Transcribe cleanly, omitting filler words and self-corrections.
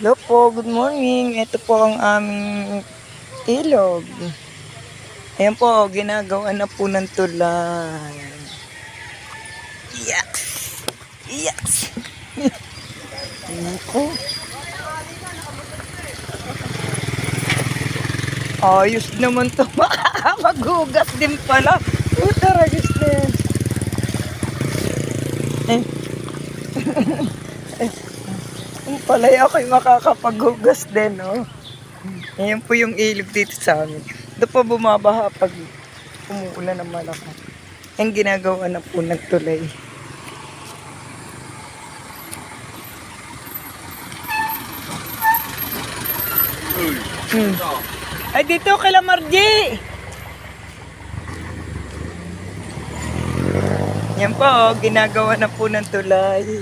Hello po, good morning. Ito po ang aming ilog. Ayan po, ginagawa na po ng tulay. Yes! Yes! Ayan po. Ayos naman to. Maghugas din pala. Taragis na yan. Yung palay ako'y makakapaghugas din, no? Ayan po yung ilog dito sa amin. Doon po bumabaha pag umuulan ng malakas. Ang ginagawa na po ng tulay. Ay, dito kay Margie! Yan po, ginagawa na po ng tulay.